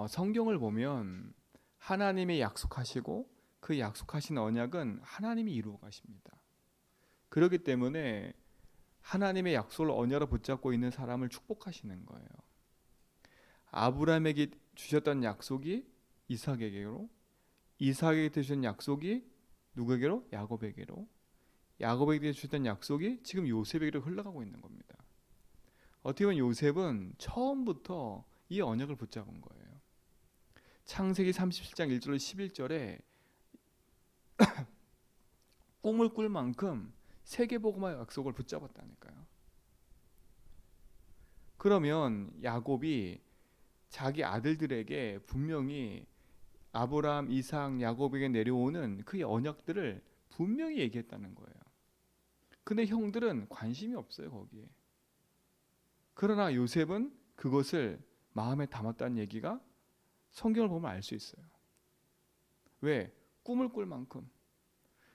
성경을 보면 하나님이 약속하시고 그 약속하신 언약은 하나님이 이루어 가십니다. 그렇기 때문에 하나님의 약속을 언약으로 붙잡고 있는 사람을 축복하시는 거예요. 아브라함에게 주셨던 약속이 이삭에게로, 이삭에게 주신 약속이 누구에게로? 야곱에게로, 야곱에게 주셨던 약속이 지금 요셉에게로 흘러가고 있는 겁니다. 어떻게 보면 요셉은 처음부터 이 언약을 붙잡은 거예요. 창세기 37장 1절로 11절에 꿈을 꿀 만큼 세계복음화의 약속을 붙잡았다니까요. 그러면 야곱이 자기 아들들에게 분명히 아브라함, 이삭, 야곱에게 내려오는 그 언약들을 분명히 얘기했다는 거예요. 근데 형들은 관심이 없어요, 거기에. 그러나 요셉은 그것을 마음에 담았다는 얘기가 성경을 보면 알 수 있어요. 왜? 꿈을 꿀 만큼.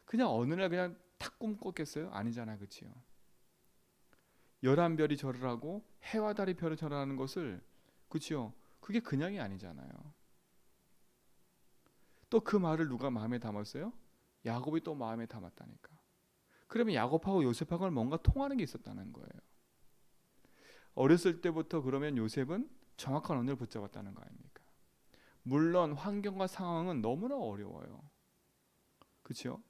그냥 어느 날 그냥 탁 꿈 꿨겠어요? 아니잖아요, 그치요? 11별이 절을 하고 해와 달이 별을 절하는 것을, 그치요? 그게 그냥이 아니잖아요. 또 그 말을 누가 마음에 담았어요? 야곱이 또 마음에 담았다니까. 그러면 야곱하고 요셉하고는 뭔가 통하는 게 있었다는 거예요. 어렸을 때부터 그러면 요셉은 정확한 언어를 붙잡았다는 거 아닙니까? 물론 환경과 상황은 너무나 어려워요. 그렇죠?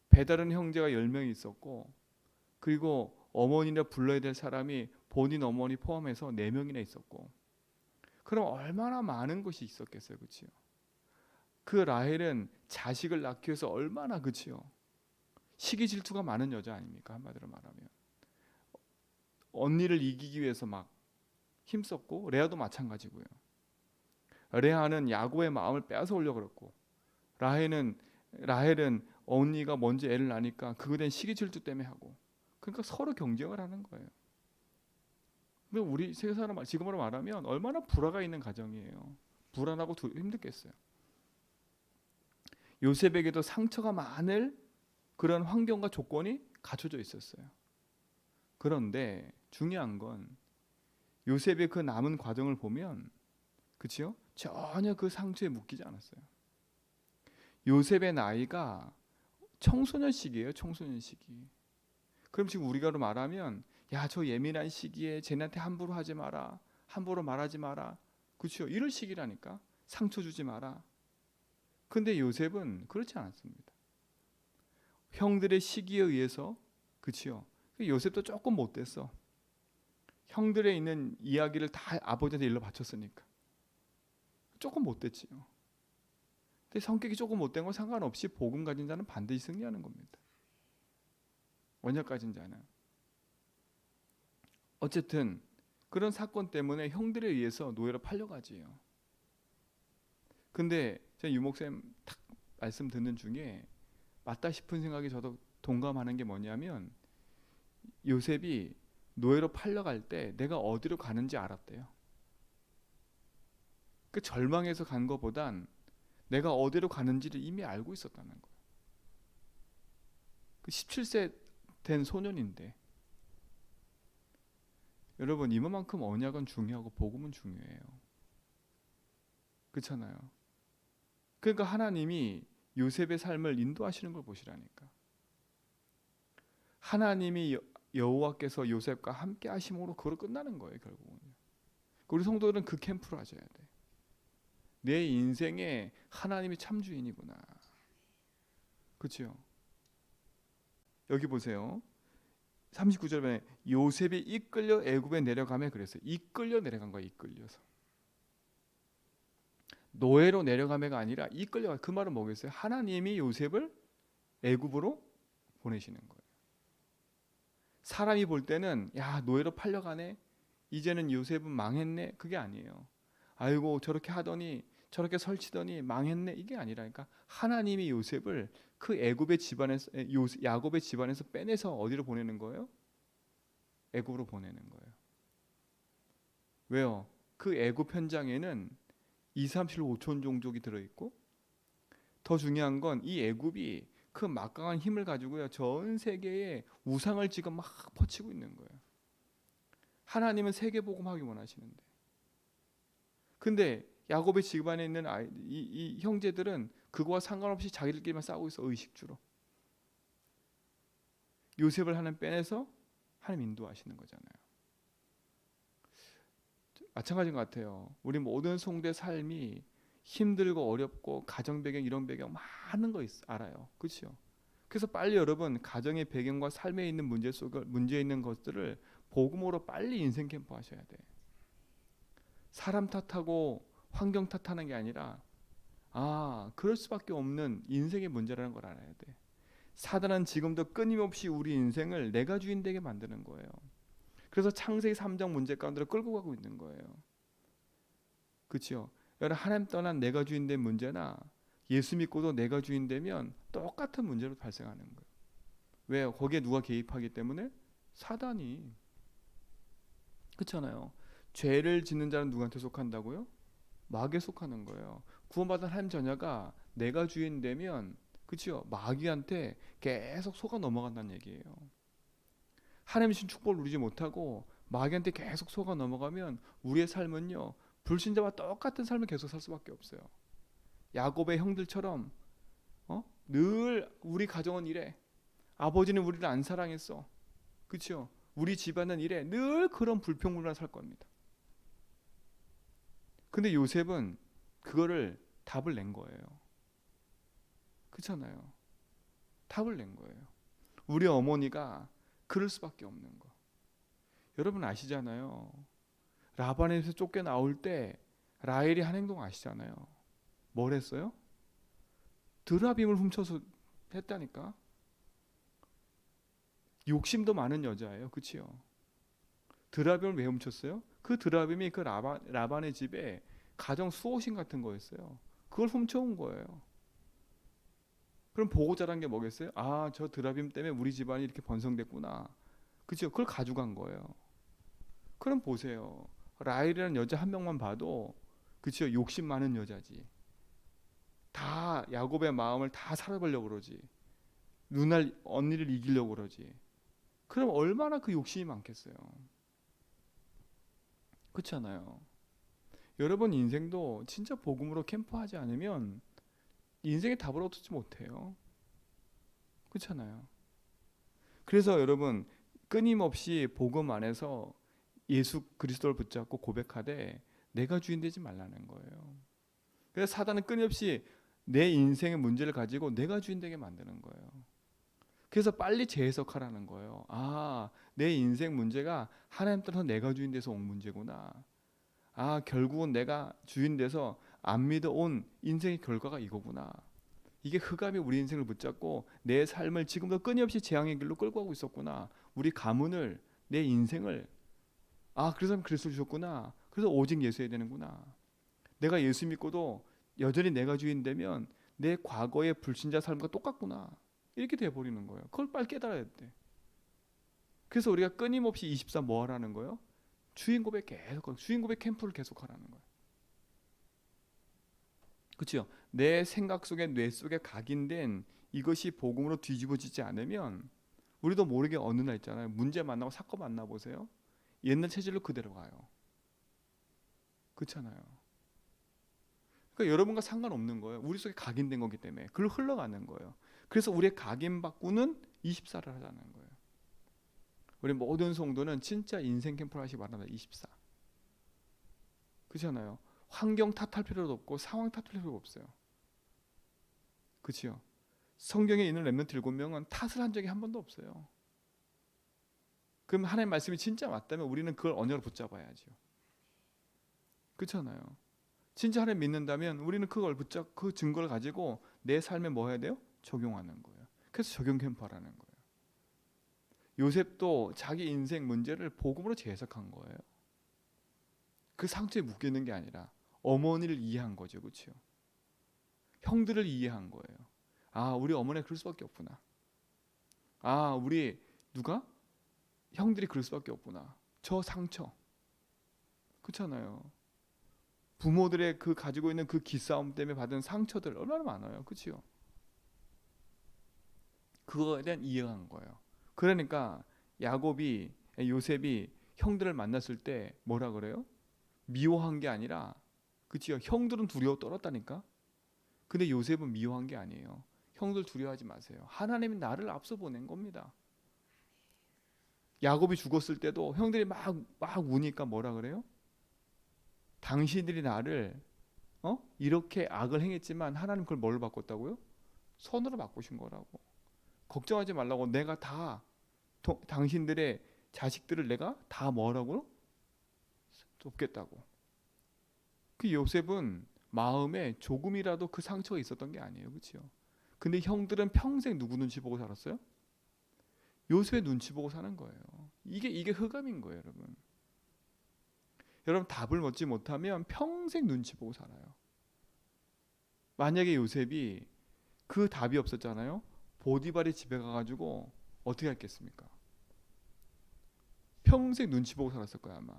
배다른 형제가 10명이 있었고, 그리고 어머니라 불러야 될 사람이 본인 어머니 포함해서 4명이나 있었고, 그럼 얼마나 많은 것이 있었겠어요. 그렇죠? 그 라헬은 자식을 낳기 위해서 얼마나, 그렇죠? 시기 질투가 많은 여자 아닙니까? 한마디로 말하면 언니를 이기기 위해서 막 힘썼고, 레아도 마찬가지고요. 레아는 야곱의 마음을 빼앗아 오려고 그랬고, 라헬은 언니가 먼저 애를 낳으니까 그거에 대한 시기 질투 때문에 하고, 그러니까 서로 경쟁을 하는 거예요. 근데 우리 세계 사람 지금으로 말하면 얼마나 불화가 있는 가정이에요. 불안하고 힘들겠어요. 요셉에게도 상처가 많을 그런 환경과 조건이 갖춰져 있었어요. 그런데 중요한 건 요셉의 그 남은 과정을 보면, 그렇죠? 전혀 그 상처에 묶이지 않았어요. 요셉의 나이가 청소년 시기예요. 청소년 시기. 그럼 지금 우리가 말하면, 야, 저 예민한 시기에 쟤네한테 함부로 하지 마라, 함부로 말하지 마라, 그렇죠? 이럴 시기라니까. 상처 주지 마라. 근데 요셉은 그렇지 않았습니다. 형들의 시기에 의해서, 그렇죠? 요셉도 조금 못됐어. 형들의 있는 이야기를 다 아버지한테 일러 바쳤으니까 조금 못됐지요. 근데 성격이 조금 못된 건 상관없이 복음 가진 자는 반드시 승리하는 겁니다. 언약 가진 자는. 어쨌든 그런 사건 때문에 형들에 의해서 노예로 팔려가지요. 근데 제가 유목쌤 딱 말씀 듣는 중에 맞다 싶은 생각이 저도 동감하는 게 뭐냐면, 요셉이 노예로 팔려갈 때 내가 어디로 가는지 알았대요. 그 절망해서 간 것보단 내가 어디로 가는지를 이미 알고 있었다는 거예요. 그 17세 된 소년인데, 여러분 이만큼 언약은 중요하고 복음은 중요해요. 그렇잖아요. 그러니까 하나님이 요셉의 삶을 인도하시는 걸 보시라니까. 하나님이 여호와께서 요셉과 함께 하심으로 그걸로 끝나는 거예요, 결국은. 우리 성도들은 그 캠프로 하셔야 돼. 내 인생에 하나님이 참 주인이구나. 그렇죠? 여기 보세요. 39절에 요셉이 이끌려 애굽에 내려가며 그랬어요. 이끌려 내려간 거야, 이끌려서. 노예로 내려가며가 아니라 이끌려. 그 말은 뭐겠어요? 하나님이 요셉을 애굽으로 보내시는 거예요. 사람이 볼 때는, 야, 노예로 팔려가네, 이제는 요셉은 망했네, 그게 아니에요. 아이고 저렇게 하더니 저렇게 설치더니 망했네, 이게 아니라니까. 하나님이 요셉을 그 애굽의 집안에서, 야곱의 집안에서 빼내서 어디로 보내는 거예요? 애굽으로 보내는 거예요. 왜요? 그 애굽 현장에는 2, 3, 7, 5천 종족이 들어있고, 더 중요한 건 이 애굽이 그 막강한 힘을 가지고요, 전 세계에 우상을 지금 막 퍼치고 있는 거예요. 하나님은 세계 복음하기 원하시는데, 근데 야곱의 집안에 있는 이 형제들은 그거와 상관없이 자기들끼리만 싸우고 있어. 의식주로. 요셉을 하나님 빼내서 하나님 인도하시는 거잖아요. 마찬가지인 것 같아요. 우리 모든 성도의 삶이 힘들고 어렵고 가정 배경 이런 배경 많은 거 알아요. 그렇죠? 그래서 빨리 여러분 가정의 배경과 삶에 있는 문제 있는 것들을 복음으로 빨리 인생 캠프 하셔야 돼. 사람 탓하고 환경 탓하는 게 아니라 그럴 수밖에 없는 인생의 문제라는 걸 알아야 돼. 사단은 지금도 끊임없이 우리 인생을 내가 주인 되게 만드는 거예요. 그래서 창세기 3장 문제 가운데로 끌고 가고 있는 거예요. 그렇죠? 여러분 하나님 떠난 내가 주인 된 문제나 예수 믿고도 내가 주인 되면 똑같은 문제로 발생하는 거예요. 왜요? 거기에 누가 개입하기 때문에? 사단이. 그렇잖아요. 죄를 짓는 자는 누구한테 속한다고요? 마귀에 속하는 거예요. 구원받은 하나님 자녀가 내가 주인 되면 그렇죠? 마귀한테 계속 속아 넘어간다는 얘기예요. 하나님 주신 축복을 누리지 못하고 마귀한테 계속 속아 넘어가면 우리의 삶은요 불신자와 똑같은 삶을 계속 살 수밖에 없어요. 야곱의 형들처럼 늘 우리 가정은 이래. 아버지는 우리를 안 사랑했어. 그렇죠? 우리 집안은 이래. 늘 그런 불평불만 살 겁니다. 근데 요셉은 그거를 답을 낸 거예요. 그렇잖아요. 답을 낸 거예요. 우리 어머니가 그럴 수밖에 없는 거. 여러분 아시잖아요. 라반에서 쫓겨나올 때 라헬이 한 행동 아시잖아요. 뭘 했어요? 드라빔을 훔쳐서 했다니까. 욕심도 많은 여자예요. 그치요? 드라빔을 왜 훔쳤어요? 그 드라빔이 그 라반의 집에 가정 수호신 같은 거였어요. 그걸 훔쳐온 거예요. 그럼 보고 자란 게 뭐겠어요? 저 드라빔 때문에 우리 집안이 이렇게 번성됐구나. 그죠? 그걸 가져간 거예요. 그럼 보세요. 라헬이라는 여자 한 명만 봐도 그죠? 욕심 많은 여자지. 다 야곱의 마음을 다 살아보려고 그러지. 누날 언니를 이기려고 그러지. 그럼 얼마나 그 욕심이 많겠어요. 그렇잖아요. 여러분 인생도 진짜 복음으로 캠프하지 않으면 인생의 답을 얻지 못해요. 그렇잖아요. 그래서 여러분 끊임없이 복음 안에서 예수 그리스도를 붙잡고 고백하되 내가 주인 되지 말라는 거예요. 그래서 사단은 끊임없이 내 인생의 문제를 가지고 내가 주인 되게 만드는 거예요. 그래서 빨리 재해석하라는 거예요. 내 인생 문제가 하나님 따라서 내가 주인 돼서 온 문제구나. 결국은 내가 주인 돼서 안 믿어온 인생의 결과가 이거구나. 이게 흑암이 우리 인생을 붙잡고 내 삶을 지금도 끊임없이 재앙의 길로 끌고 가고 있었구나. 우리 가문을, 내 인생을 그래서 그리스도 주셨구나. 그래서 오직 예수해야 되는구나. 내가 예수 믿고도 여전히 내가 주인 되면 내 과거의 불신자 삶과 똑같구나. 이렇게 돼버리는 거예요. 그걸 빨리 깨달아야 돼. 그래서 우리가 끊임없이 24 뭐 하라는 거예요? 주인 고백 계속, 주인 고백 캠프를 계속 하라는 거예요. 그렇죠? 내 생각 속에 뇌 속에 각인된 이것이 복음으로 뒤집어지지 않으면 우리도 모르게 어느 날 있잖아요. 문제 만나고 사건 만나보세요. 옛날 체질로 그대로 가요. 그렇잖아요. 그러니까 여러분과 상관없는 거예요. 우리 속에 각인된 거기 때문에 그걸 흘러가는 거예요. 그래서 우리의 각인 바꾸는 24를 하자는 거예요. 우리 모든 성도는 진짜 인생 캠프를 하시기 바랍니다. 24. 그렇잖아요. 환경 탓할 필요도 없고 상황 탓할 필요도 없어요. 그렇죠? 성경에 있는 렘넌트 7명은 탓을 한 적이 한 번도 없어요. 그럼 하나님의 말씀이 진짜 맞다면 우리는 그걸 언어로 붙잡아야죠. 그렇잖아요. 진짜 하나님 믿는다면 우리는 그걸 그 증거를 가지고 내 삶에 뭐 해야 돼요? 적용하는 거예요. 그래서 적용 캠프라는 거예요. 요셉도 자기 인생 문제를 복음으로 재해석한 거예요. 그 상처에 묶여 있는 게 아니라 어머니를 이해한 거죠. 그렇죠? 형들을 이해한 거예요. 우리 어머니가 그럴 수밖에 없구나. 우리 누가? 형들이 그럴 수밖에 없구나. 저 상처. 그렇잖아요. 부모들의 그 가지고 있는 그 기싸움 때문에 받은 상처들 얼마나 많아요. 그렇죠? 그거에 대한 이해가 한 거예요. 그러니까 요셉이 형들을 만났을 때 뭐라 그래요? 미워한 게 아니라 그치요? 형들은 두려워 떨었다니까. 근데 요셉은 미워한 게 아니에요. 형들 두려워하지 마세요. 하나님이 나를 앞서 보낸 겁니다. 야곱이 죽었을 때도 형들이 막 우니까 뭐라 그래요? 당신들이 나를 이렇게 악을 행했지만 하나님 그걸 뭘로 바꿨다고요? 선으로 바꾸신 거라고. 걱정하지 말라고. 내가 다 당신들의 자식들을 내가 다 뭐라고? 돕겠다고. 그 요셉은 마음에 조금이라도 그 상처가 있었던 게 아니에요. 그렇죠? 근데 형들은 평생 누구 눈치 보고 살았어요? 요셉의 눈치 보고 사는 거예요. 이게 흑암인 거예요, 여러분. 여러분 답을 얻지 못하면 평생 눈치 보고 살아요. 만약에 요셉이 그 답이 없었잖아요. 보디발의 집에 가가지고 어떻게 했겠습니까? 평생 눈치 보고 살았을 거야 아마.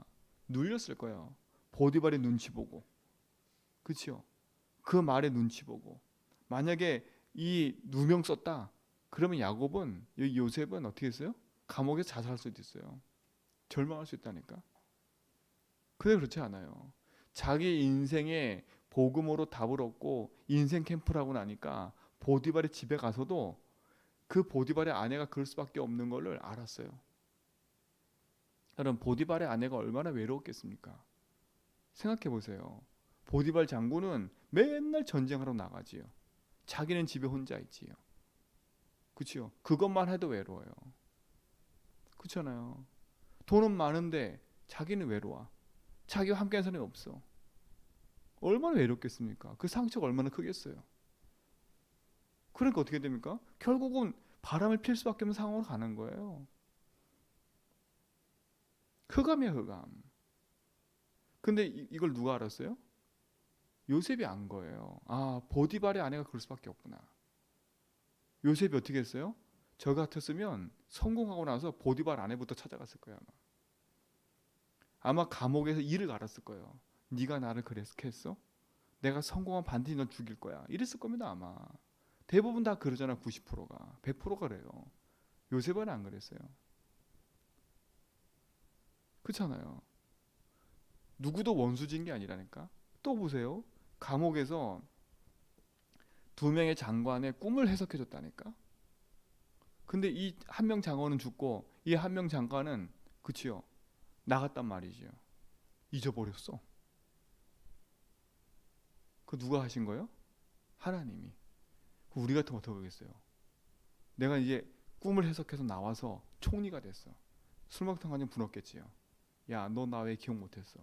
눌렸을 거예요. 보디발의 눈치 보고. 그렇죠? 그 말에 눈치 보고. 만약에 이 누명 썼다. 그러면 야곱은 요셉은 어떻게 했어요? 감옥에서 자살할 수도 있어요. 절망할 수 있다니까. 근데 그렇지 않아요. 자기 인생의 복음으로 답을 얻고 인생 캠프를 하고 나니까 보디발의 집에 가서도 그 보디발의 아내가 그럴 수밖에 없는 걸 알았어요. 여러분 보디발의 아내가 얼마나 외로웠겠습니까? 생각해 보세요. 보디발 장군은 맨날 전쟁하러 나가지요. 자기는 집에 혼자 있지요. 그렇죠? 그것만 해도 외로워요. 그렇잖아요. 돈은 많은데 자기는 외로워. 자기와 함께하는 사람이 없어. 얼마나 외롭겠습니까? 그 상처가 얼마나 크겠어요. 그러니까 어떻게 됩니까? 결국은 바람을 필 수밖에 없는 상황으로 가는 거예요. 흑암이에요, 흑암. 근데 이걸 누가 알았어요? 요셉이 안 거예요. 아, 보디발의 아내가 그럴 수밖에 없구나. 요셉이 어떻게 했어요? 저 같았으면 성공하고 나서 보디발 아내부터 찾아갔을 거예요. 아마 감옥에서 이를 갈았을 거예요. 네가 나를 그렇게 했어? 내가 성공하면 반드시 넌 죽일 거야. 이랬을 겁니다 아마. 대부분 다 그러잖아. 90%가 100%가 그래요. 요셉은 안 그랬어요. 그렇잖아요. 누구도 원수진 게 아니라니까. 또 보세요. 감옥에서 2명의 장관의 꿈을 해석해 줬다니까. 근데 이 한 명 장관은 죽고 이 한 명 장관은 그치요 나갔단 말이지요. 잊어버렸어. 그 누가 하신 거예요? 하나님이. 우리 같으면 어떻게 하겠어요? 내가 이제 꿈을 해석해서 나와서 총리가 됐어. 술 먹던 간장 부었겠지요. 야, 너 나 왜 기억 못했어?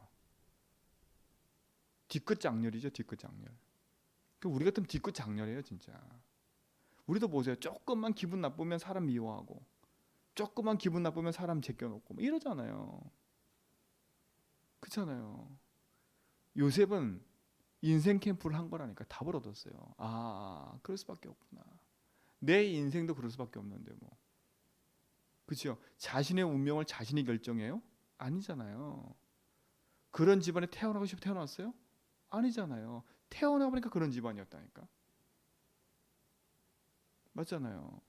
뒤끝 장렬이죠, 뒤끝 장렬. 우리 같으면 뒤끝 장렬해요, 진짜. 우리도 보세요. 조금만 기분 나쁘면 사람 미워하고, 조금만 기분 나쁘면 사람 제껴놓고, 뭐 이러잖아요. 그렇잖아요. 요셉은 인생 캠프를 한 거라니까 답을 얻었어요. 아, 그럴 수밖에 없구나. 내 인생도 그럴 수밖에 없는데 뭐. 그렇죠? 자신의 운명을 자신이 결정해요? 아니잖아요. 그런 집안에 태어나고 싶어 태어났어요? 아니잖아요. 태어나 보니까 그런 집안이었다니까. 맞잖아요.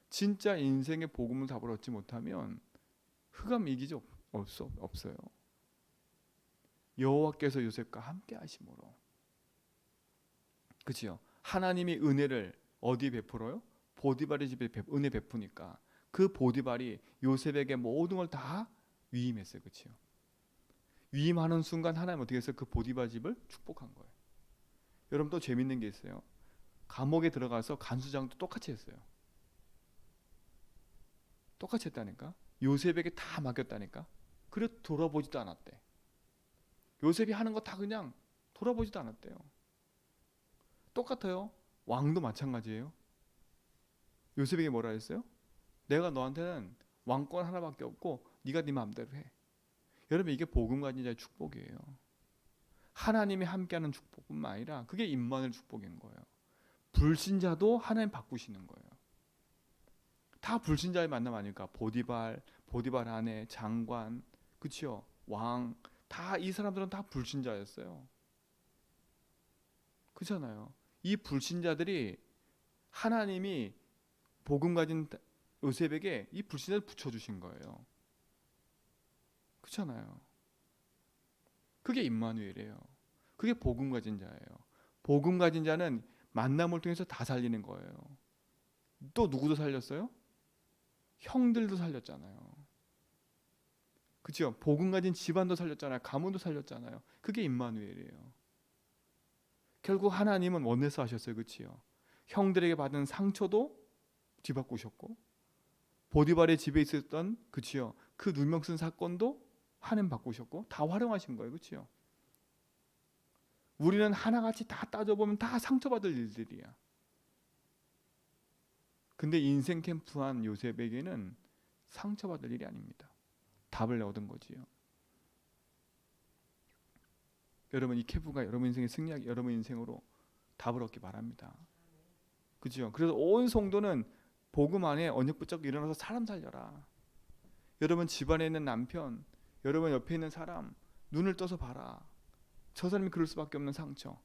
진짜 인생의 복음을 답을 얻지 못하면 흑암 이기지 없어요. 여호와께서 요셉과 함께 하심으로. 그렇죠? 하나님이 은혜를 어디에 베풀어요? 보디발의 집에 은혜 베푸니까 그 보디발이 요셉에게 모든 걸 다 위임했어요. 그렇죠? 위임하는 순간 하나님 어떻게 했어요? 그 보디발 집을 축복한 거예요. 여러분 또 재밌는 게 있어요. 감옥에 들어가서 간수장도 똑같이 했어요. 똑같이 했다니까. 요셉에게 다 맡겼다니까. 그래 돌아보지도 않았대. 요셉이 하는 거 다 그냥 돌아보지도 않았대요. 똑같아요. 왕도 마찬가지예요. 요셉에게 뭐라 했어요? 내가 너한테는 왕권 하나밖에 없고 네가 네 마음대로 해. 여러분 이게 복음 가진 자의 축복이에요. 하나님이 함께하는 축복뿐만 아니라 그게 임마누엘 축복인 거예요. 불신자도 하나님 바꾸시는 거예요. 다 불신자의 만남 아닐까? 보디발 아내, 장관, 그치요? 왕, 다 이 사람들은 다 불신자였어요. 그렇잖아요. 이 불신자들이 하나님이 복음 가진 요셉에게 이 불신자를 붙여주신 거예요. 그렇잖아요. 그게 임마누엘이에요. 그게 복음 가진 자예요. 복음 가진 자는 만남을 통해서 다 살리는 거예요. 또 누구도 살렸어요? 형들도 살렸잖아요. 그렇죠? 복음 가진 집안도 살렸잖아요. 가문도 살렸잖아요. 그게 임마누엘이에요. 결국 하나님은 원내서 하셨어요. 그렇죠? 형들에게 받은 상처도 뒤바꾸셨고 보디발의 집에 있었던 그렇죠? 그 누명 쓴 사건도 하나님 바꾸셨고 다 활용하신 거예요. 그렇죠? 우리는 하나같이 다 따져보면 다 상처받을 일들이야. 근데 인생 캠프한 요셉에게는 상처받을 일이 아닙니다. 답을 얻은 거지요. 여러분 이 캠프가 여러분 인생의 승리하기 여러분 인생으로 답을 얻기 바랍니다. 그죠? 그래서 온 성도는 복음 안에 언역 붙잡고 일어나서 사람 살려라. 여러분 집안에 있는 남편, 여러분 옆에 있는 사람 눈을 떠서 봐라. 저 사람이 그럴 수밖에 없는 상처.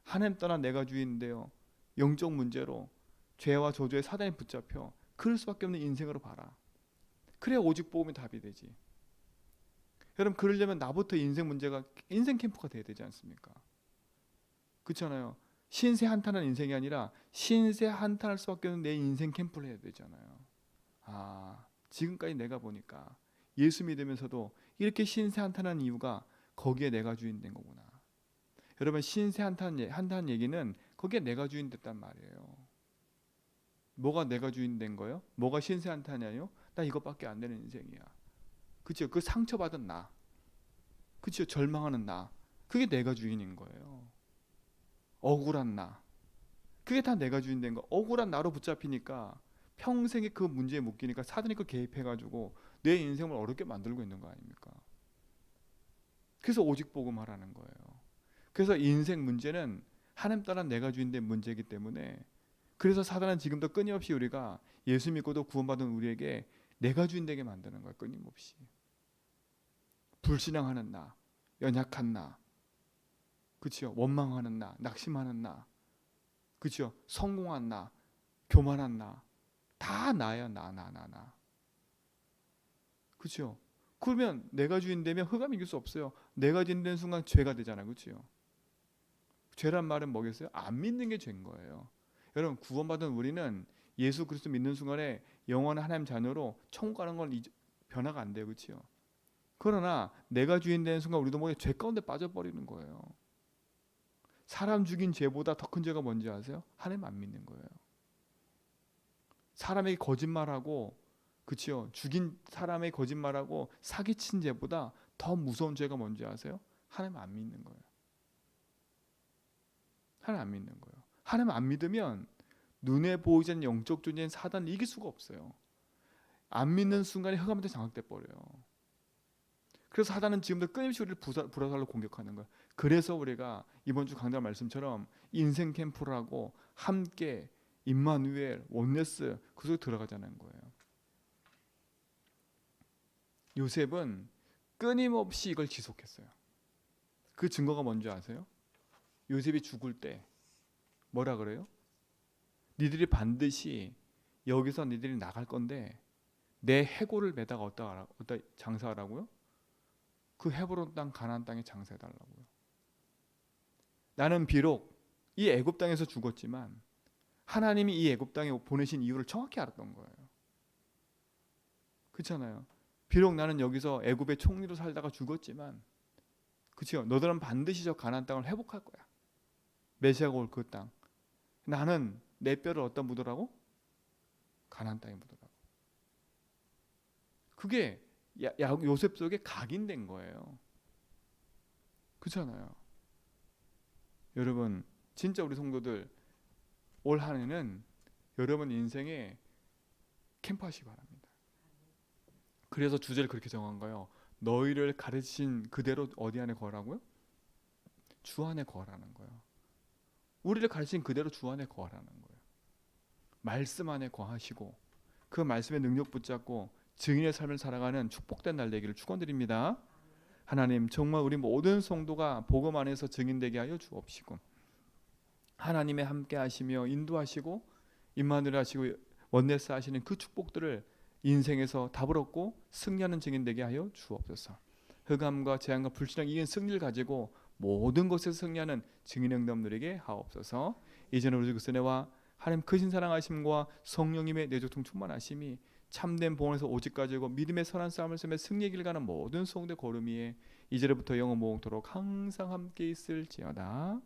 하나님 떠난 내가 주인인데요. 영적 문제로 죄와 저주의 사단에 붙잡혀 그럴 수밖에 없는 인생으로 봐라. 그래야 오직 복음이 답이 되지. 여러분 그러려면 나부터 인생 문제가 인생 캠프가 돼야 되지 않습니까? 그렇잖아요. 신세 한탄한 인생이 아니라 신세 한탄할 수밖에 없는 내 인생 캠프를 해야 되잖아요. 아, 지금까지 내가 보니까 예수 믿으면서도 이렇게 신세 한탄한 이유가 거기에 내가 주인 된 거구나. 여러분 신세 한탄 얘기는 거기에 내가 주인 됐단 말이에요. 뭐가 내가 주인 된 거예요? 뭐가 신세 한탄이에요? 나 이것밖에 안 되는 인생이야. 그렇죠? 그 상처받은 나, 그렇죠? 절망하는 나, 그게 내가 주인인 거예요. 억울한 나, 그게 다 내가 주인 된 거. 억울한 나로 붙잡히니까 평생에 그 문제에 묶이니까 사단이 그 개입해가지고 내 인생을 어렵게 만들고 있는 거 아닙니까? 그래서 오직 복음 하라는 거예요. 그래서 인생 문제는 하나님 떠난 내가 주인 된 문제이기 때문에 그래서 사단은 지금도 끊임없이 우리가 예수 믿고도 구원받은 우리에게 내가 주인 되게 만드는 거예요. 끊임없이. 불신앙하는 나, 연약한 나, 그렇죠? 원망하는 나, 낙심하는 나, 그렇죠? 성공한 나, 교만한 나, 다 나야 나. 그렇죠? 그러면 내가 주인 되면 흑암 이길 수 없어요. 내가 주인 되는 순간 죄가 되잖아요. 그렇죠? 죄란 말은 뭐겠어요? 안 믿는 게 죄인 거예요. 여러분 구원받은 우리는 예수 그리스도 믿는 순간에 영원한 하나님 자녀로 천국 가는 건 변화가 안 돼요. 그렇죠? 그러나 내가 주인 되는 순간 우리도 모두 죄 가운데 빠져버리는 거예요. 사람 죽인 죄보다 더 큰 죄가 뭔지 아세요? 하나님 안 믿는 거예요. 사람에게 거짓말하고 그치요? 죽인 사람에게 거짓말하고 사기친 죄보다 더 무서운 죄가 뭔지 아세요? 하나님 안 믿는 거예요. 하나님 안 믿는 거예요. 하나님 안 믿으면 눈에 보이지 않는 영적 존재인 사단을 이길 수가 없어요. 안 믿는 순간에 흑암한테 장악돼 버려요. 그래서 사단은 지금도 끊임없이 우리를 불화살로 공격하는 거예요. 그래서 우리가 이번 주 강단 말씀처럼 인생 캠프를 하고 함께 임마누엘, 원네스 그 속에 들어가자는 거예요. 요셉은 끊임없이 이걸 지속했어요. 그 증거가 뭔지 아세요? 요셉이 죽을 때 뭐라 그래요? 니들이 반드시 여기서 니들이 나갈 건데 내 해골을 매다가 어디다 장사하라고요? 그 헤브론 땅 가나안 땅에 장사해달라고요. 나는 비록 이 애굽 땅에서 죽었지만 하나님이 이 애굽 땅에 보내신 이유를 정확히 알았던 거예요. 그렇잖아요. 비록 나는 여기서 애굽의 총리로 살다가 죽었지만 그렇죠. 너들은 반드시 저 가나안 땅을 회복할 거야. 메시아가 올 그 땅. 나는 내 뼈를 어디다 묻으라고? 가나안 땅에 묻으라고. 그게 요셉 속에 각인된 거예요. 그렇잖아요. 여러분 진짜 우리 성도들 올 한 해는 여러분 인생에 캠프하시기 바랍니다. 그래서 주제를 그렇게 정한 거예요. 너희를 가르친 그대로 어디 안에 거하라고요? 주 안에 거하라는 거예요. 우리를 가르친 그대로 주 안에 거하라는 거예요. 말씀 안에 거하시고 그 말씀의 능력 붙잡고 증인의 삶을 살아가는 축복된 날 되기를 축원드립니다. 하나님 정말 우리 모든 성도가 복음 안에서 증인되게 하여 주옵시고 하나님의 함께 하시며 인도하시고 임마누엘 하시고 원네스 하시는 그 축복들을 인생에서 답을 얻고 승리하는 증인 되게 하여 주옵소서. 흑암과 재앙과 불신앙 이긴 승리를 가지고 모든 것에서 승리하는 증인 응답 누리게 하옵소서. 이제는 우리 그 은혜와 하나님 크신 사랑하심과 성령님의 내조통 충만하심이 참된 봉헌에서 오직 가지고 믿음의 선한 싸움을 쓰며 승리의 길 가는 모든 성도의 걸음 위에 이제부터 영원 무궁토록 항상 함께 있을지어다.